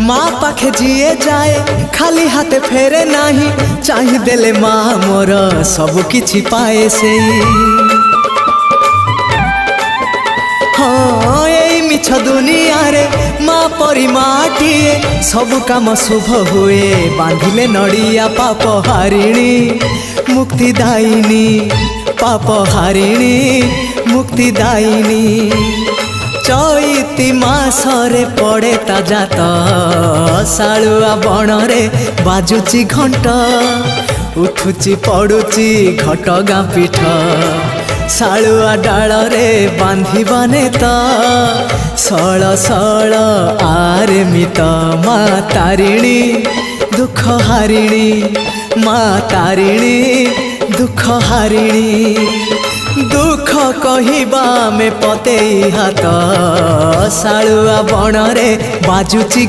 माँ पाखे जीए जाए खाली हाथे फेरे नाही, चाही देले माँ मोर सब किछि पाए से। हाँ यही मिछ दुनिया रे माँ परी माटिए, सब काम शुभ हुए बांधिले नड़िया। पाप हारिणी मुक्तिदायिनी, पाप हारिणी मुक्तिदायिनी। चैती मासरे पड़े ताजा तो शालुआ बणरे बाजुची घंट, उठुची पड़ुची घटगाँ पीठ। शालुआ डालरे बांधिबाने तो सळ सळ आरे मित। माँ तारिणी दुख हारिणी, माँ तारिणी दुख हारिणी। दुख कहिबा में पते हाथ, शालुआ बणरे बाजुची।